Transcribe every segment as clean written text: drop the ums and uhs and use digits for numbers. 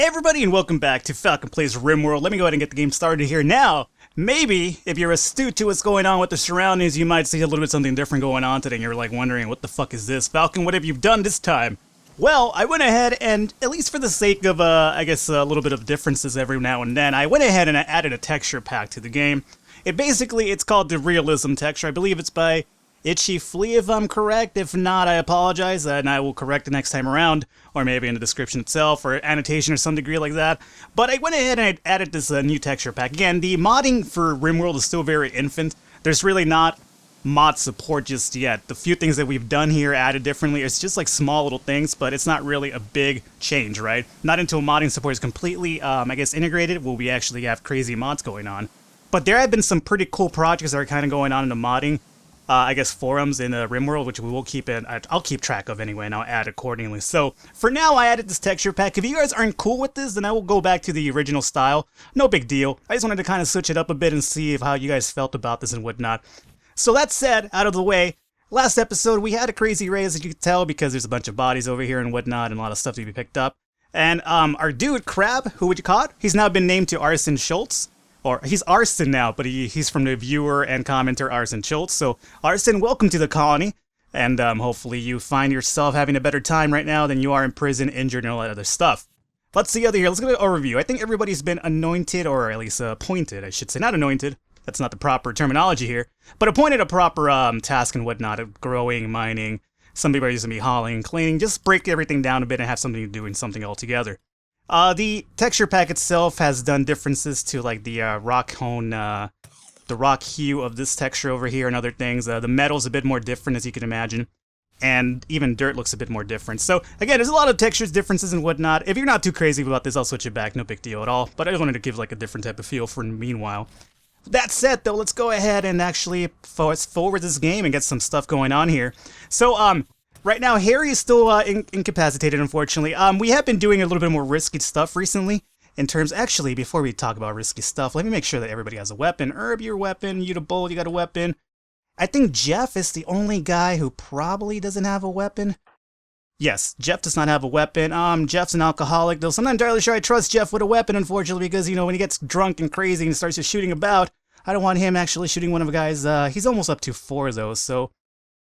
Hey everybody and welcome back to Falcon Plays Rimworld. Let me go ahead and get the game started here now. Maybe, if you're astute to what's going on with the surroundings, you might see a little bit something different going on today and you're like wondering, what the fuck is this? Falcon, what have you done this time? Well, I went ahead and, at least for the sake of, I guess, a little bit of differences every now and then, I went ahead and I added a texture pack to the game. It's called the Realism texture. I believe it's by Yippee, if I'm correct. If not, I apologize, and I will correct the next time around, or maybe in the description itself, or annotation or some degree like that. But I went ahead and I added this new texture pack. Again, the modding for Rimworld is still very infant. There's really not mod support just yet. The few things that we've done here added differently, it's just like small little things, but it's not really a big change, right? Not until modding support is completely, I guess, integrated will we actually have crazy mods going on. But there have been some pretty cool projects that are kind of going on in the modding. I guess forums in Rimworld, which we will keep I'll keep track of anyway, and I'll add accordingly. So, for now, I added this texture pack. If you guys aren't cool with this, then I will go back to the original style. No big deal. I just wanted to kind of switch it up a bit and see how you guys felt about this and whatnot. So that said, out of the way, last episode we had a crazy raid, as you can tell, because there's a bunch of bodies over here and whatnot, and a lot of stuff to be picked up. And our dude, Crab, who would you call it? He's now been named to Arson Schultz. Or, he's Arson now, but he's from the viewer and commenter Arson Schultz. So, Arson, welcome to the colony. And hopefully you find yourself having a better time right now than you are in prison, injured, and all that other stuff. Let's see other here. Let's get an overview. I think everybody's been anointed, or at least appointed, I should say. Not anointed. That's not the proper terminology here. But appointed a proper task and whatnot of growing, mining. Some people are going to be hauling, cleaning. Just break everything down a bit and have something to do and something all together. The texture pack itself has done differences to like the rock hue of this texture over here and other things. The metal's a bit more different, as you can imagine, and even dirt looks a bit more different. So again, there's a lot of textures, differences, and whatnot. If you're not too crazy about this, I'll switch it back. No big deal at all. But I just wanted to give like a different type of feel for meanwhile. That said, though, let's go ahead and actually fast forward this game and get some stuff going on here. So right now, Harry is still incapacitated, unfortunately. We have been doing a little bit more risky stuff recently. In terms, actually, before we talk about risky stuff, let me make sure that everybody has a weapon. Herb, your weapon. You the bull, you got a weapon. I think Jeff is the only guy who probably doesn't have a weapon. Yes, Jeff does not have a weapon. Jeff's an alcoholic, though, so I'm not entirely sure I trust Jeff with a weapon, unfortunately, because, you know, when he gets drunk and crazy and starts just shooting about, I don't want him actually shooting one of the guys. He's almost up to 4, though, so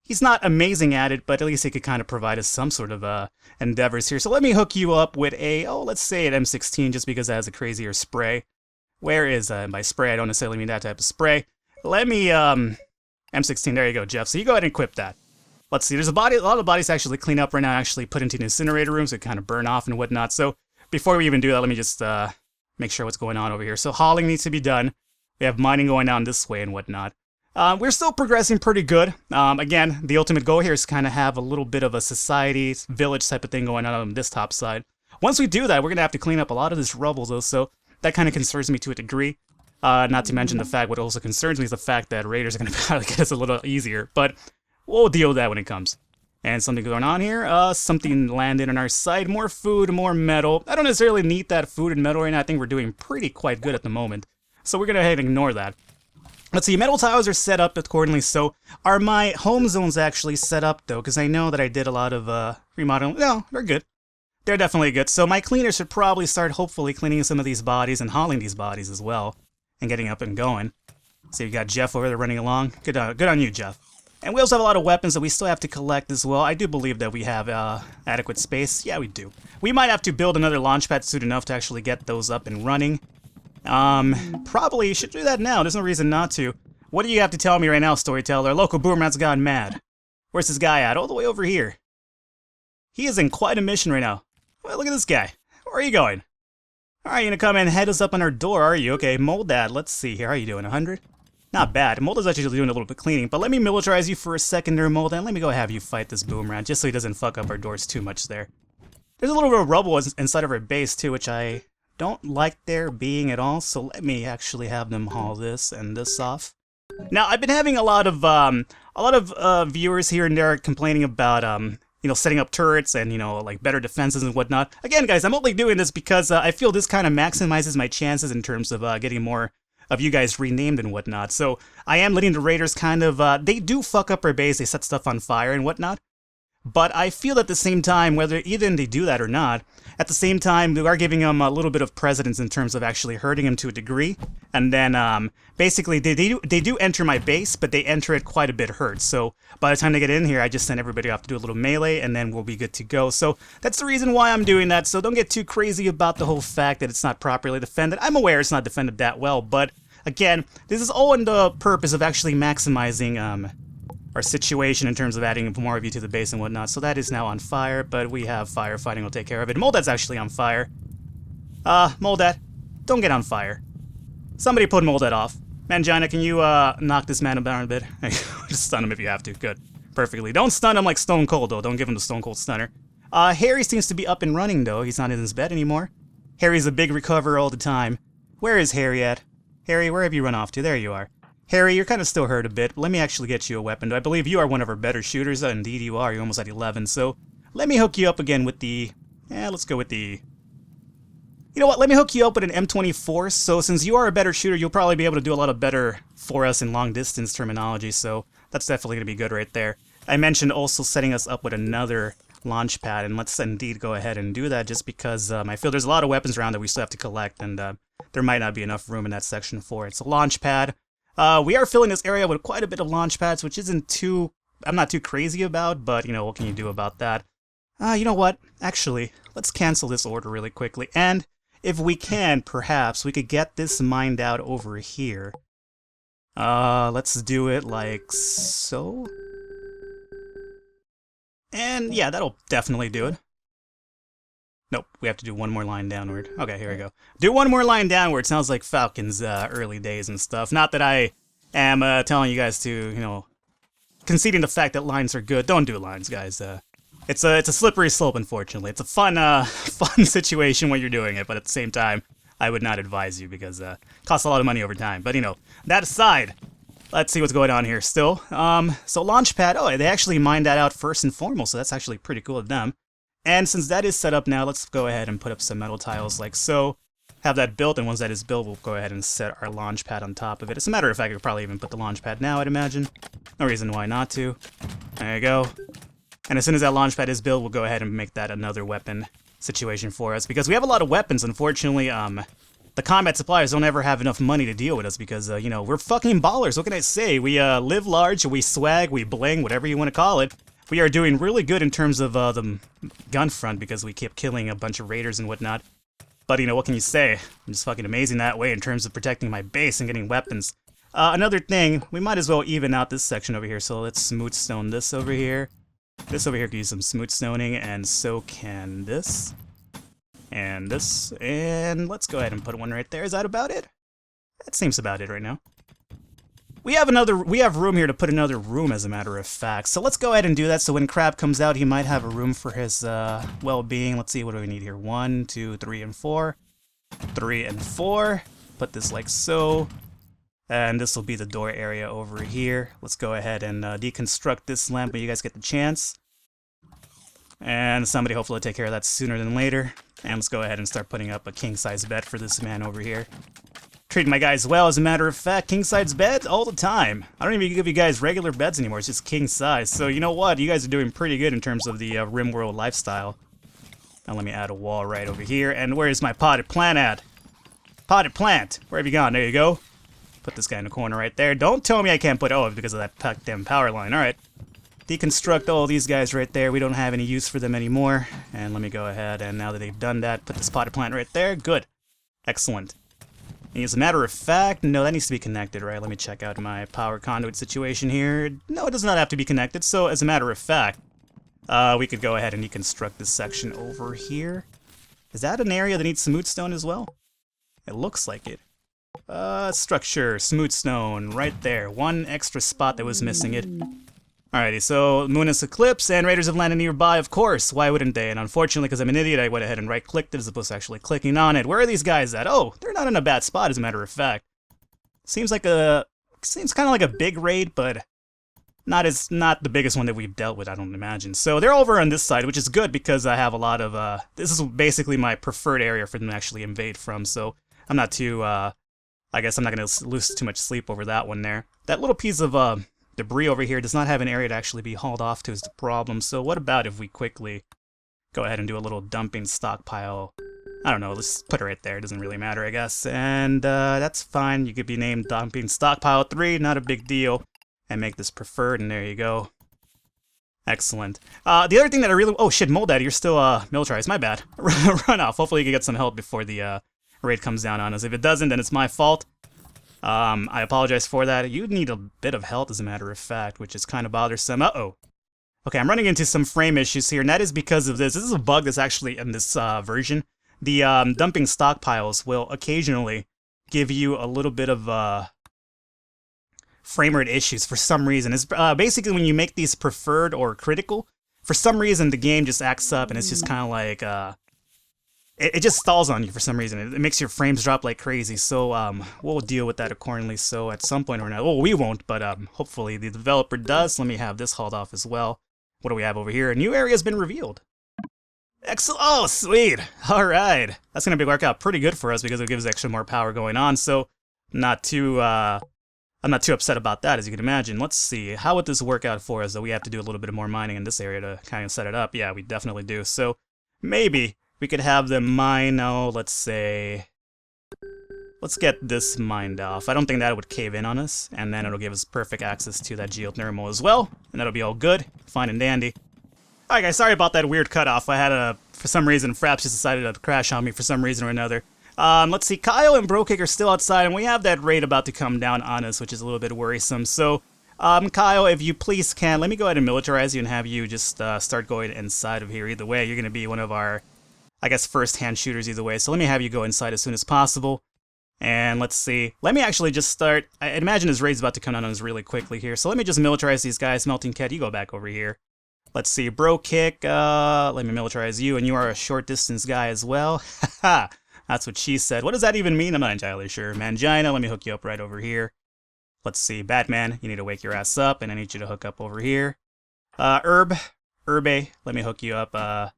he's not amazing at it, but at least he could kind of provide us some sort of endeavors here. So let me hook you up with a, let's say an M16, just because it has a crazier spray. Where is, by spray, I don't necessarily mean that type of spray. Let me, M16, there you go, Jeff. So you go ahead and equip that. Let's see, there's a lot of bodies to actually clean up right now, actually put into the incinerator room, so it kind of burn off and whatnot. So before we even do that, let me just make sure what's going on over here. So hauling needs to be done. We have mining going on this way and whatnot. We're still progressing pretty good. Again, the ultimate goal here is to kind of have a little bit of a society, village type of thing going on this top side. Once we do that, we're going to have to clean up a lot of this rubble, though, so that kind of concerns me to a degree. Not to mention the fact, what also concerns me is the fact that raiders are going to probably get us a little easier, but we'll deal with that when it comes. And something going on here, something landed on our side, more food, more metal. I don't necessarily need that food and metal right now. I think we're doing quite good at the moment, so we're going to go ahead and ignore that. Let's see, metal tiles are set up accordingly, so are my home zones actually set up, though? Because I know that I did a lot of remodeling. No, they're good. They're definitely good. So my cleaner should probably start, hopefully, cleaning some of these bodies and hauling these bodies as well, and getting up and going. So you got Jeff over there running along. Good on you, Jeff. And we also have a lot of weapons that we still have to collect as well. I do believe that we have adequate space. Yeah, we do. We might have to build another launch pad soon enough to actually get those up and running. Probably should do that now. There's no reason not to. What do you have to tell me right now, storyteller? Local boomerang's gone mad. Where's this guy at? All the way over here. He is in quite a mission right now. Well, look at this guy. Where are you going? Alright, you gonna come and head us up on our door, are you? Okay, Mold Dad, let's see here. How are you doing? 100? Not bad. Mold is actually doing a little bit of cleaning, but let me militarize you for a second there, Mold, and let me go have you fight this boomerang, just so he doesn't fuck up our doors too much there. There's a little bit of rubble inside of our base, too, which I don't like there being at all, so let me actually have them haul this and this off. Now, I've been having a lot of viewers here and there complaining about, you know, setting up turrets and, you know, like better defenses and whatnot. Again, guys, I'm only doing this because I feel this kind of maximizes my chances in terms of getting more of you guys renamed and whatnot. So I am letting the raiders kind of, they do fuck up our base, they set stuff on fire and whatnot. But I feel at the same time, whether either they do that or not, at the same time, we are giving them a little bit of precedence in terms of actually hurting them to a degree. And then, basically, they do enter my base, but they enter it quite a bit hurt. So by the time they get in here, I just send everybody off to do a little melee, and then we'll be good to go. So that's the reason why I'm doing that. So don't get too crazy about the whole fact that it's not properly defended. I'm aware it's not defended that well, but again, this is all in the purpose of actually maximizing, our situation in terms of adding more of you to the base and whatnot. So that is now on fire, but we have firefighting will take care of it. Moldad's actually on fire. Moldad, don't get on fire. Somebody put Moldad off. Mangina, can you knock this man down a bit? Just stun him if you have to. Good. Perfectly. Don't stun him like Stone Cold, though. Don't give him the Stone Cold stunner. Harry seems to be up and running, though. He's not in his bed anymore. Harry's a big recoverer all the time. Where is Harry at? Harry, where have you run off to? There you are. Harry, you're kind of still hurt a bit, but let me actually get you a weapon. I believe you are one of our better shooters. Indeed you are. You're almost at 11, so let me hook you up again with the... let's go with the... You know what? Let me hook you up with an M24, so since you are a better shooter, you'll probably be able to do a lot of better for us in long-distance terminology, so that's definitely going to be good right there. I mentioned also setting us up with another launch pad, and let's indeed go ahead and do that just because I feel there's a lot of weapons around that we still have to collect, and there might not be enough room in that section for it. It's a launch pad. We are filling this area with quite a bit of launch pads, which isn't too... I'm not too crazy about, but, you know, what can you do about that? You know what? Actually, let's cancel this order really quickly, and if we can, perhaps, we could get this mined out over here. Let's do it like so. And, yeah, that'll definitely do it. Nope, we have to do one more line downward. Okay, here we go. Do one more line downward. Sounds like Falcon's early days and stuff. Not that I am telling you guys to, you know, conceding the fact that lines are good. Don't do lines, guys. It's a slippery slope, unfortunately. It's a fun fun situation when you're doing it, but at the same time, I would not advise you because it costs a lot of money over time. But, you know, that aside, let's see what's going on here still. So Launchpad, oh, they actually mined that out first and foremost, so that's actually pretty cool of them. And since that is set up now, let's go ahead and put up some metal tiles like so. Have that built, and once that is built, we'll go ahead and set our launch pad on top of it. As a matter of fact, I could probably even put the launch pad now, I'd imagine. No reason why not to. There you go. And as soon as that launch pad is built, we'll go ahead and make that another weapon situation for us. Because we have a lot of weapons, unfortunately, the combat suppliers don't ever have enough money to deal with us because, you know, we're fucking ballers. What can I say? We live large, we swag, we bling, whatever you want to call it. We are doing really good in terms of the gun front because we keep killing a bunch of raiders and whatnot. But, you know, what can you say? I'm just fucking amazing that way in terms of protecting my base and getting weapons. Another thing, we might as well even out this section over here. So let's smooth stone this over here. This over here could use some smooth stoning, and so can this. And this. And let's go ahead and put one right there. Is that about it? That seems about it right now. We have room here to put another room, as a matter of fact. So let's go ahead and do that. So when Crab comes out, he might have a room for his well-being. Let's see, what do we need here? 1, 2, 3, and 4. 3 and 4. Put this like so. And this will be the door area over here. Let's go ahead and deconstruct this lamp when you guys get the chance. And somebody hopefully will take care of that sooner than later. And let's go ahead and start putting up a king-size bed for this man over here. Treating my guys well, as a matter of fact. King-size beds all the time. I don't even give you guys regular beds anymore. It's just king-size. So you know what? You guys are doing pretty good in terms of the Rimworld lifestyle. Now let me add a wall right over here. And where is my potted plant at? Potted plant. Where have you gone? There you go. Put this guy in the corner right there. Don't tell me I can't put... Oh, because of that damn power line. Alright. Deconstruct all these guys right there. We don't have any use for them anymore. And let me go ahead, and now that they've done that, put this potted plant right there. Good. Excellent. And as a matter of fact, no, that needs to be connected, right? Let me check out my power conduit situation here. No, it does not have to be connected. So, as a matter of fact, we could go ahead and deconstruct this section over here. Is that an area that needs smooth stone as well? It looks like it. Structure, smooth stone, right there. One extra spot that was missing it. Alrighty, so Moon's Eclipse and Raiders have landed nearby, of course. Why wouldn't they? And unfortunately, because I'm an idiot, I went ahead and right-clicked it as opposed to actually clicking on it. Where are these guys at? Oh, they're not in a bad spot, as a matter of fact. Seems kind of like a big raid, but not the biggest one that we've dealt with, I don't imagine. So they're over on this side, which is good because I have a lot of, this is basically my preferred area for them to actually invade from, so I'm not too, I guess I'm not going to lose too much sleep over that one there. That little piece of, debris over here does not have an area to actually be hauled off to is the problem. So what about if we quickly go ahead and do a little dumping stockpile? I don't know, let's put it right there. It doesn't really matter, I guess. And that's fine. You could be named dumping stockpile 3, not a big deal. And make this preferred, and there you go. Excellent. The other thing that I really... Oh shit, Mold Daddy, you're still militarized. My bad. Run off. Hopefully you can get some help before the raid comes down on us. If it doesn't, then it's my fault. I apologize for that. You need a bit of health, as a matter of fact, which is kind of bothersome. Uh-oh. Okay, I'm running into some frame issues here, and that is because of this. This is a bug that's actually in this version. The dumping stockpiles will occasionally give you a little bit of frame rate issues for some reason. It's basically when you make these preferred or critical, for some reason the game just acts up, and it's just kind of like... It just stalls on you for some reason. It makes your frames drop like crazy, so we'll deal with that accordingly. So at some point or not, well, we won't, but hopefully the developer does. Let me have this hauled off as well. What do we have over here? A new area has been revealed. Excellent. Oh, sweet. All right. That's going to work out pretty good for us because it gives extra more power going on. So I'm not too upset about that, as you can imagine. Let's see. How would this work out for us, though? We have to do a little bit more mining in this area to kind of set it up. Yeah, we definitely do. So maybe we could have them mine, let's say... Let's get this mined off. I don't think that would cave in on us, and then it'll give us perfect access to that geothermal as well, and that'll be all good, fine and dandy. Alright guys, sorry about that weird cutoff. I had for some reason, Fraps just decided to crash on me for some reason or another. Let's see, Kyle and Brokick are still outside, and we have that raid about to come down on us, which is a little bit worrisome. So, Kyle, if you please can, let me go ahead and militarize you and have you just start going inside of here. Either way, you're going to be one of our, I guess, first-hand shooters either way. So let me have you go inside as soon as possible. And let's see. Let me actually just start. I imagine his raid's about to come down on us really quickly here. So let me just militarize these guys. Melting Cat, you go back over here. Let's see. Bro Kick, let me militarize you. And you are a short distance guy as well. Haha. That's what she said. What does that even mean? I'm not entirely sure. Mangina, let me hook you up right over here. Let's see. Batman, you need to wake your ass up. And I need you to hook up over here. Herbe, let me hook you up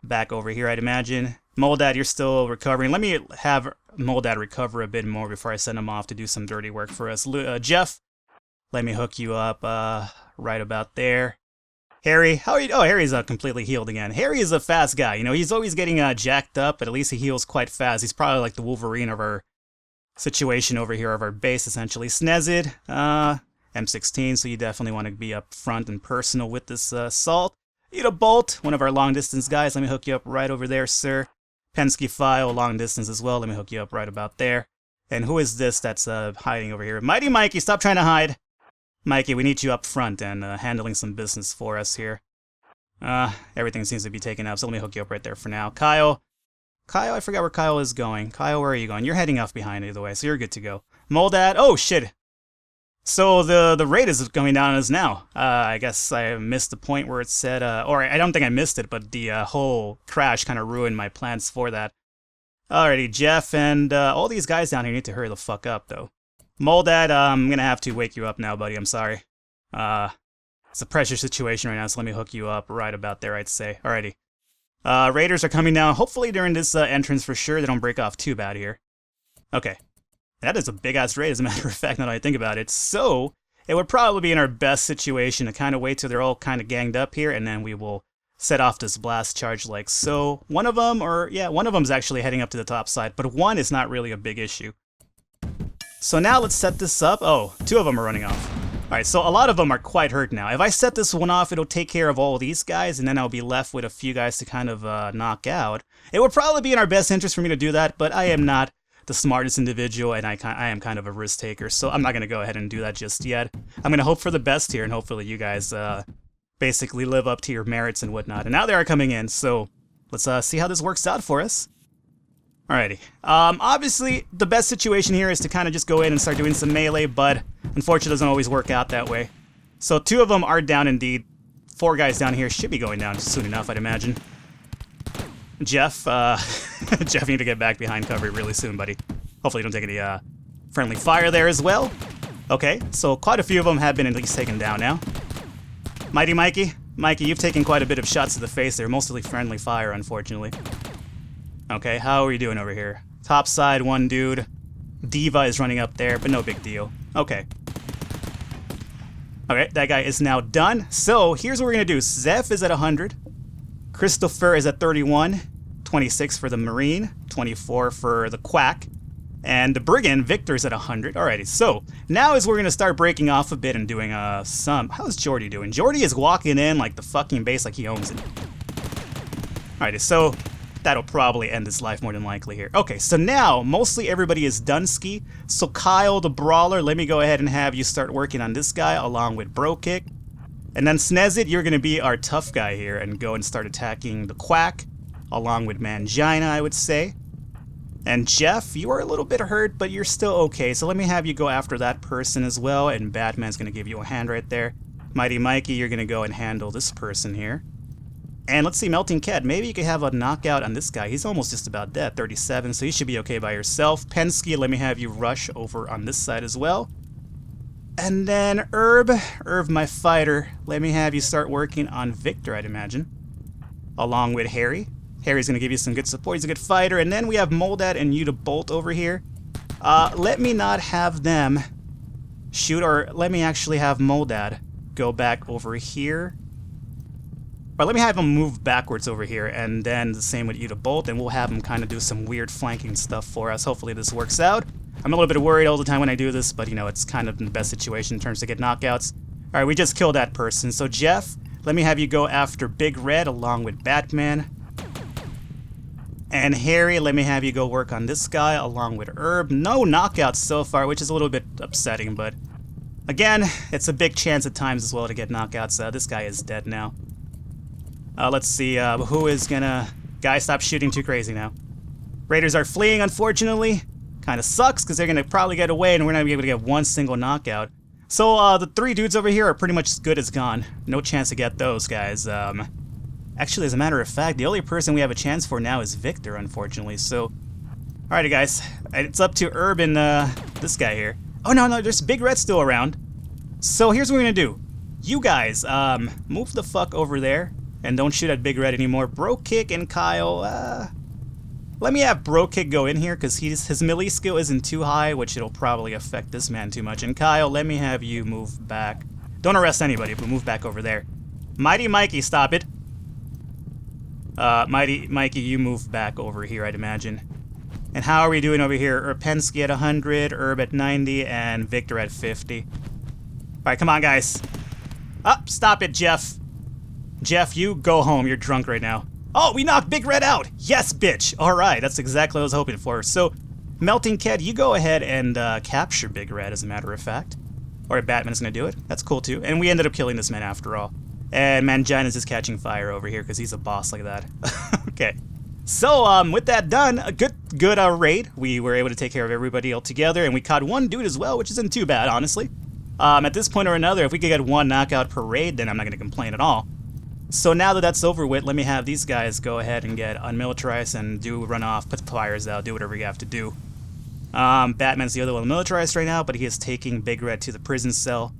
back over here, I'd imagine. Moldad, you're still recovering. Let me have Moldad recover a bit more before I send him off to do some dirty work for us. Jeff, let me hook you up right about there. Harry, how are you? Oh, Harry's completely healed again. Harry is a fast guy. You know, he's always getting jacked up, but at least he heals quite fast. He's probably like the Wolverine of our situation over here, of our base, essentially. Snezid, M16, so you definitely want to be up front and personal with this assault. Eat a Bolt, one of our long-distance guys. Let me hook you up right over there, sir. Penske File, long distance as well. Let me hook you up right about there. And who is this that's hiding over here? Mighty Mikey, stop trying to hide. Mikey, we need you up front and handling some business for us here. Everything seems to be taken up, so let me hook you up right there for now. Kyle, I forgot where Kyle is going. Kyle, where are you going? You're heading off behind either way, so you're good to go. Moldad, oh shit. So the raid is going down on us now. I guess I missed the point where it said, or I don't think I missed it, but the whole crash kind of ruined my plans for that. Alrighty, Jeff and all these guys down here need to hurry the fuck up, though. Moldad, I'm gonna have to wake you up now, buddy. I'm sorry. It's a pressure situation right now, so let me hook you up right about there, I'd say. Alrighty. Raiders are coming down, hopefully during this entrance for sure. They don't break off too bad here. Okay. That is a big-ass raid, as a matter of fact, now that I think about it. So, it would probably be in our best situation to kind of wait till they're all kind of ganged up here, and then we will set off this blast charge like so. One of them, one of them is actually heading up to the top side, but one is not really a big issue. So now let's set this up. Oh, two of them are running off. Alright, so a lot of them are quite hurt now. If I set this one off, it'll take care of all these guys, and then I'll be left with a few guys to kind of knock out. It would probably be in our best interest for me to do that, but I am not the smartest individual, and I am kind of a risk taker, so I'm not going to go ahead and do that just yet. I'm going to hope for the best here, and hopefully you guys basically live up to your merits and whatnot. And now they are coming in, so let's see how this works out for us. Alrighty. Obviously, the best situation here is to kind of just go in and start doing some melee, but unfortunately it doesn't always work out that way. So 2 of them are down indeed. 4 guys down here should be going down soon enough, I'd imagine. Jeff, Jeff, you need to get back behind cover really soon, buddy. Hopefully you don't take any friendly fire there as well. Okay, so quite a few of them have been at least taken down now. Mighty Mikey, you've taken quite a bit of shots to the face there, mostly friendly fire, unfortunately. Okay, how are you doing over here? Top side, 1 dude. Diva is running up there, but no big deal. Okay. Okay, that guy is now done. So here's what we're gonna do. Zeph is at 100. Christopher is at 31. 26 for the Marine. 24 for the Quack. And the Brigand, Victor's at 100. Alrighty, so now is we're gonna start breaking off a bit and doing some. How's Jordy doing? Jordy is walking in like the fucking base, like he owns it. Alrighty, so that'll probably end his life more than likely here. Okay, so now mostly everybody is done ski. So Kyle the Brawler, let me go ahead and have you start working on this guy along with Bro Kick. And then Snezit, you're gonna be our tough guy here and go and start attacking the Quack along with Mangina, I would say. And Jeff, you are a little bit hurt, but you're still okay. So let me have you go after that person as well. And Batman's going to give you a hand right there. Mighty Mikey, you're going to go and handle this person here. And let's see, Melting Cat, maybe you could have a knockout on this guy. He's almost just about dead, 37, so you should be okay by yourself. Pensky, let me have you rush over on this side as well. And then Herb, my fighter, let me have you start working on Victor, I'd imagine. Along with Harry. Harry's going to give you some good support. He's a good fighter. And then we have Moldad and Yuta Bolt over here. Let me not have them shoot, or let me actually have Moldad go back over here. Or let me have him move backwards over here, and then the same with Yuta Bolt, and we'll have him kind of do some weird flanking stuff for us. Hopefully this works out. I'm a little bit worried all the time when I do this, but you know, it's kind of in the best situation in terms to get knockouts. Alright, we just killed that person. So Jeff, let me have you go after Big Red along with Batman. And Harry, let me have you go work on this guy along with Herb. No knockouts so far, which is a little bit upsetting, but again, it's a big chance at times as well to get knockouts. This guy is dead now. Let's see, who is gonna... Guys, stop shooting too crazy now. Raiders are fleeing, unfortunately. Kinda sucks, because they're gonna probably get away and we're not gonna be able to get one single knockout. So, the three dudes over here are pretty much as good as gone. No chance to get those guys. Actually, as a matter of fact, the only person we have a chance for now is Victor, unfortunately, so... Alrighty, guys. It's up to Herb and, this guy here. Oh, no, there's Big Red still around. So, here's what we're gonna do. You guys, move the fuck over there, and don't shoot at Big Red anymore. Bro Kick and Kyle, let me have Bro Kick go in here, because his melee skill isn't too high, which it'll probably affect this man too much. And Kyle, let me have you move back. Don't arrest anybody, but move back over there. Mighty Mikey, stop it. Mighty Mikey, you move back over here, I'd imagine. And how are we doing over here? Pensky at 100, Herb at 90, and Victor at 50. Alright, come on, guys. Stop it, Jeff. Jeff, you go home. You're drunk right now. Oh, we knocked Big Red out! Yes, bitch! Alright, that's exactly what I was hoping for. So, Melting Cat, you go ahead and capture Big Red, as a matter of fact. Or Batman's gonna do it. That's cool, too. And we ended up killing this man after all. And Mangina's just catching fire over here because he's a boss like that. Okay. So, with that done, a good raid. We were able to take care of everybody all together, and we caught one dude as well, which isn't too bad, honestly. At this point or another, if we could get one knockout per raid, then I'm not going to complain at all. So now that that's over with, let me have these guys go ahead and get unmilitarized and run off, put the fires out, do whatever you have to do. Batman's the other one militarized right now, but he is taking Big Red to the prison cell.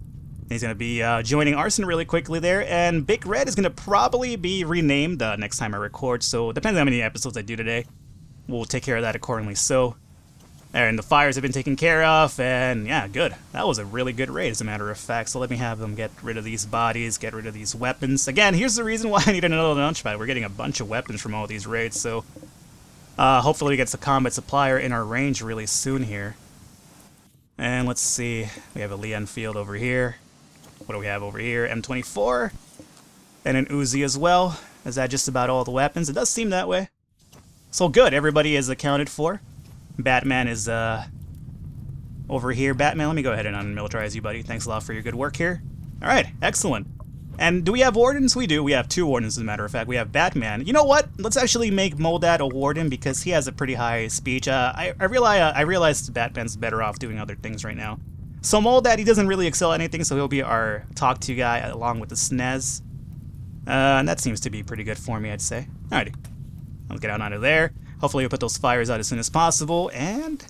He's going to be joining Arson really quickly there, and Big Red is going to probably be renamed next time I record, so depending on how many episodes I do today, we'll take care of that accordingly. So, and the fires have been taken care of, and yeah, good. That was a really good raid, as a matter of fact, so let me have them get rid of these bodies, get rid of these weapons. Again, here's the reason why I need another launch pad. We're getting a bunch of weapons from all these raids, so hopefully we get the combat supplier in our range really soon here. And let's see, we have a Lee Enfield over here. What do we have over here? M24. And an Uzi as well. Is that just about all the weapons? It does seem that way. So good, everybody is accounted for. Batman is over here. Batman, let me go ahead and unmilitarize you, buddy. Thanks a lot for your good work here. Alright, excellent. And do we have wardens? We do. We have two wardens, as a matter of fact. We have Batman. You know what? Let's actually make Moldad a warden because he has a pretty high speech. I realized Batman's better off doing other things right now. So Moldad, he doesn't really excel at anything, so he'll be our talk-to guy along with the Snez. And that seems to be pretty good for me, I'd say. Alrighty. I'll get out of there. Hopefully we'll put those fires out as soon as possible. And,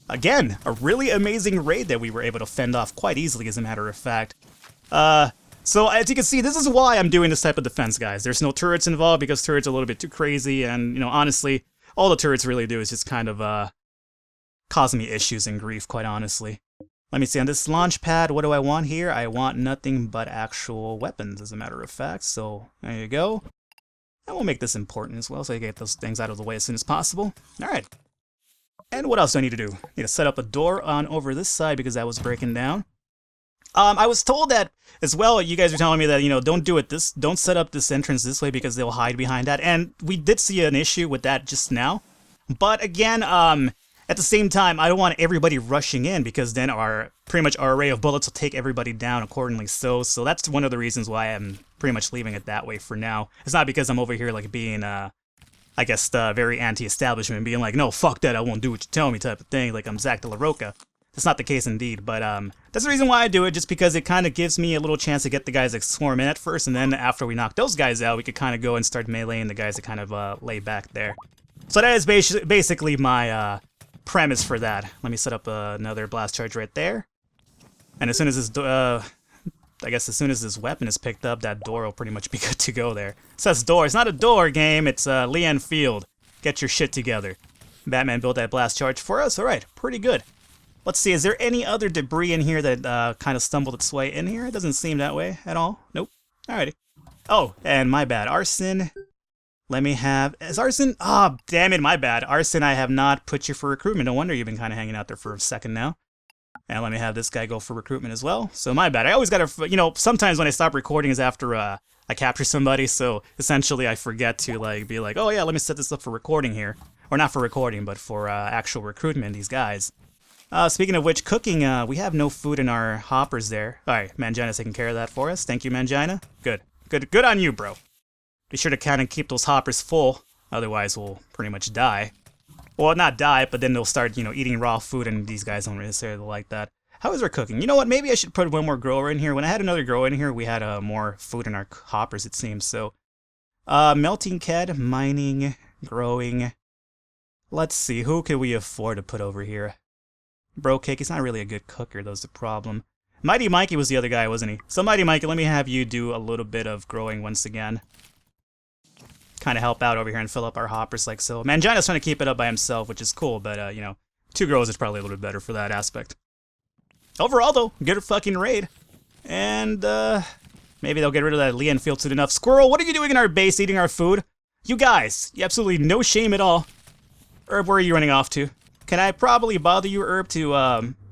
again, a really amazing raid that we were able to fend off quite easily, as a matter of fact. So, as you can see, this is why I'm doing this type of defense, guys. There's no turrets involved because turrets are a little bit too crazy, and, you know, honestly, all the turrets really do is just kind of, cause me issues and grief, quite honestly. Let me see, on this launch pad, what do I want here? I want nothing but actual weapons, as a matter of fact. So, there you go. And we'll make this important as well, so I can get those things out of the way as soon as possible. Alright. And what else do I need to do? I need to set up a door on over this side because that was breaking down. I was told that as well. You guys were telling me that, you know, don't set up this entrance this way because they'll hide behind that. And we did see an issue with that just now. But again, at the same time, I don't want everybody rushing in because then pretty much our array of bullets will take everybody down accordingly. So that's one of the reasons why I'm pretty much leaving it that way for now. It's not because I'm over here like being, I guess, very anti-establishment, being like, no, fuck that, I won't do what you tell me type of thing, like I'm Zach De La Roca. That's not the case indeed, but that's the reason why I do it, just because it kind of gives me a little chance to get the guys that swarm in at first, and then after we knock those guys out, we could kind of go and start meleeing the guys that kind of lay back there. So that is basically my premise for that. Let me set up another blast charge right there. And as soon as this, I guess as soon as this weapon is picked up, that door will pretty much be good to go there. It says door. It's not a door game, it's Leanne Field. Get your shit together. Batman built that blast charge for us. Alright, pretty good. Let's see, is there any other debris in here that kind of stumbled its way in here? It doesn't seem that way at all. Nope. Alrighty. Oh, and my bad. Arson. Let me have... Is Arson... Oh, damn it, my bad. Arson, I have not put you for recruitment. No wonder you've been kind of hanging out there for a second now. And let me have this guy go for recruitment as well. So my bad. I always gotta... You know, sometimes when I stop recording is after I capture somebody. So essentially I forget to like be like, oh yeah, let me set this up for recording here. Or not for recording, but for actual recruitment, these guys. Speaking of which, cooking, we have no food in our hoppers there. Alright, Mangina's taking care of that for us. Thank you, Mangina. Good. Good on you, bro. Be sure to kind of keep those hoppers full, otherwise we'll pretty much die. Well, not die, but then they'll start, you know, eating raw food, and these guys don't necessarily like that. How is our cooking? You know what, maybe I should put one more grower in here. When I had another grower in here, we had more food in our hoppers, it seems, so... melting ked, mining, growing... Let's see, who can we afford to put over here? Bro Cake, he's not really a good cooker, that's the problem. Mighty Mikey was the other guy, wasn't he? So Mighty Mikey, let me have you do a little bit of growing once again. Kind of help out over here and fill up our hoppers like so. Mangina's trying to keep it up by himself, which is cool, but, you know, 2 growers is probably a little bit better for that aspect. Overall, though, good fucking raid. And, maybe they'll get rid of that Leanne Field soon enough. Squirrel, what are you doing in our base eating our food? You guys, you absolutely no shame at all. Herb, where are you running off to? Can I probably bother you, Herb, to,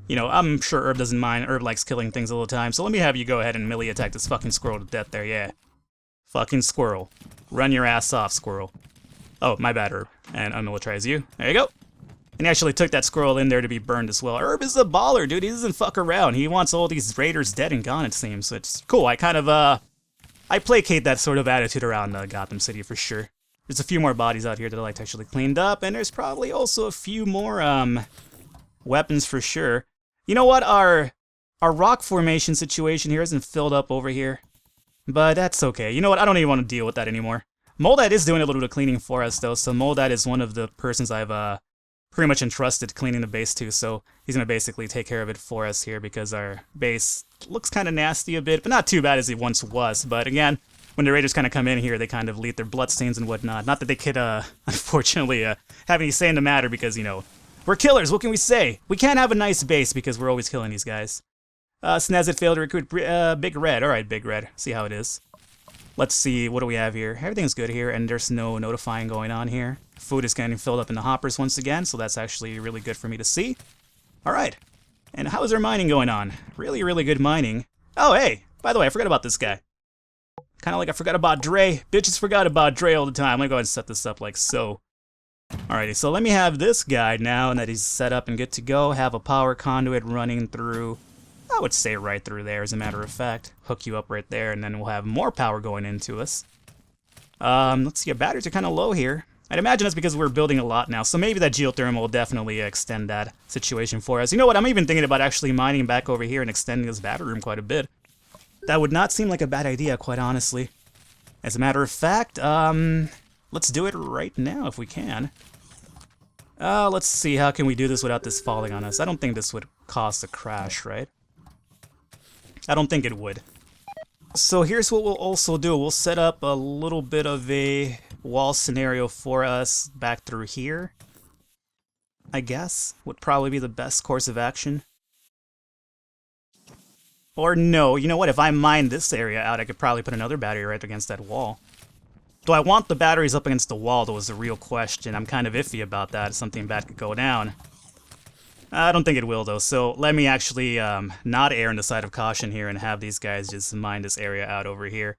you know, I'm sure Herb doesn't mind. Herb likes killing things all the time, so let me have you go ahead and melee attack this fucking squirrel to death there, yeah. Fucking squirrel. Run your ass off, squirrel. Oh, my bad, Herb. And unmilitarize you. There you go. And he actually took that squirrel in there to be burned as well. Herb is a baller, dude. He doesn't fuck around. He wants all these raiders dead and gone, it seems. So it's cool. I kind of, I placate that sort of attitude around Gotham City for sure. There's a few more bodies out here that I like to actually cleaned up, and there's probably also a few more, weapons for sure. You know what? Our rock formation situation here isn't filled up over here. But that's okay. You know what? I don't even want to deal with that anymore. Moldad is doing a little bit of cleaning for us, though, so Moldad is one of the persons I've, pretty much entrusted cleaning the base to, so he's gonna basically take care of it for us here because our base looks kind of nasty a bit, but not too bad as it once was. But again, when the raiders kind of come in here, they kind of leave their bloodstains and whatnot. Not that they could, unfortunately, have any say in the matter because, you know, we're killers, what can we say? We can't have a nice base because we're always killing these guys. Snazit failed to recruit Big Red. Alright, Big Red. See how it is. Let's see, what do we have here? Everything's good here, and there's no notifying going on here. Food is getting filled up in the hoppers once again, so that's actually really good for me to see. Alright. And how is our mining going on? Really, really good mining. Oh, hey! By the way, I forgot about this guy. Kinda like I forgot about Dre. Bitches forgot about Dre all the time. Let me go ahead and set this up like so. Alrighty, so let me have this guy now that he's set up and good to go. Have a power conduit running through... I would say right through there, as a matter of fact. Hook you up right there, and then we'll have more power going into us. Let's see, our batteries are kind of low here. I'd imagine that's because we're building a lot now, so maybe that geothermal will definitely extend that situation for us. You know what, I'm even thinking about actually mining back over here and extending this battery room quite a bit. That would not seem like a bad idea, quite honestly. As a matter of fact, let's do it right now if we can. Let's see, how can we do this without this falling on us? I don't think this would cause a crash, right? I don't think it would. So here's what we'll also do. We'll set up a little bit of a wall scenario for us back through here. I guess would probably be the best course of action. Or no, you know what? If I mine this area out, I could probably put another battery right against that wall. Do I want the batteries up against the wall, though, is the real question. I'm kind of iffy about that. Something bad could go down. I don't think it will, though, so let me actually not err on the side of caution here and have these guys just mine this area out over here.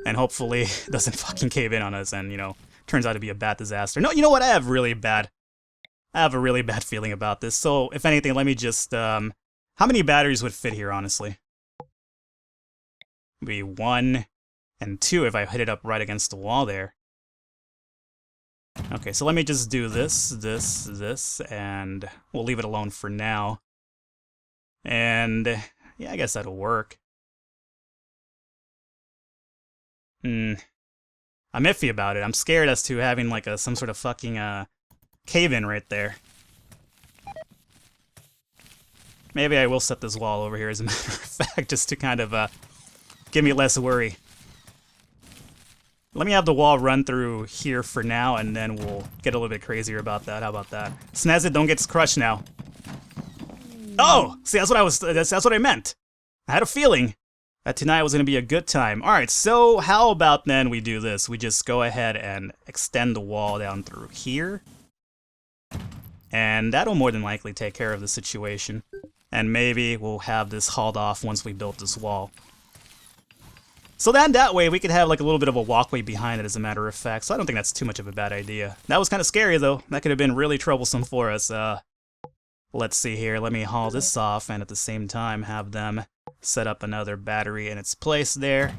And hopefully it doesn't fucking cave in on us and, you know, turns out to be a bad disaster. No, you know what? I have a really bad feeling about this. So, if anything, let me just, how many batteries would fit here, honestly? Maybe 1 and 2 if I hit it up right against the wall there. Okay, so let me just do this, and we'll leave it alone for now. And, yeah, I guess that'll work. I'm iffy about it. I'm scared as to having, like, some sort of fucking, cave-in right there. Maybe I will set this wall over here, as a matter of fact, just to kind of, give me less worry. Let me have the wall run through here for now, and then we'll get a little bit crazier about that. How about that? Snaz it, don't get crushed now. Oh! See, that's what I meant. I had a feeling that tonight was going to be a good time. Alright, so how about then we do this? We just go ahead and extend the wall down through here. And that'll more than likely take care of the situation. And maybe we'll have this hauled off once we build this wall. So then that way we could have like a little bit of a walkway behind it, as a matter of fact. So I don't think that's too much of a bad idea. That was kind of scary though. That could have been really troublesome for us. Let's see here. Let me haul this off and at the same time have them set up another battery in its place there.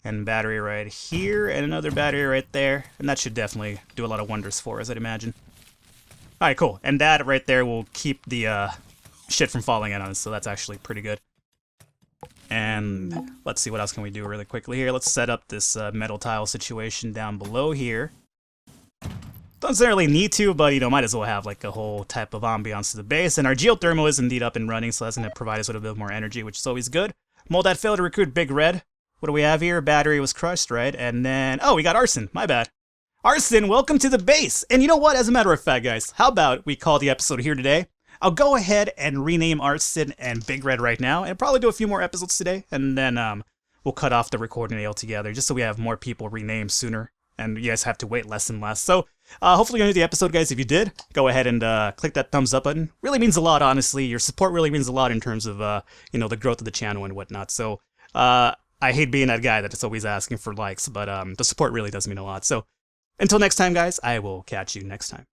And battery right here and another battery right there. And that should definitely do a lot of wonders for us, I'd imagine. Alright, cool. And that right there will keep the shit from falling in on us, so that's actually pretty good. And let's see, what else can we do really quickly here. Let's set up this metal tile situation down below here. Don't necessarily need to, but, you know, might as well have like a whole type of ambiance to the base. And our geothermal is indeed up and running, so that's going to provide us with a bit more energy, which is always good. Mold that failed to recruit Big Red. What do we have here? Battery was crushed, right? And then, oh, we got Arson. My bad. Arson, welcome to the base. And you know what? As a matter of fact, guys, how about we call the episode here today? I'll go ahead and rename Arson and Big Red right now, and probably do a few more episodes today, and then we'll cut off the recording altogether, just so we have more people renamed sooner, and you guys have to wait less and less. So, hopefully you enjoyed the episode, guys. If you did, go ahead and click that thumbs up button. Really means a lot, honestly. Your support really means a lot in terms of, you know, the growth of the channel and whatnot. So, I hate being that guy that's always asking for likes, but the support really does mean a lot. So, until next time, guys, I will catch you next time.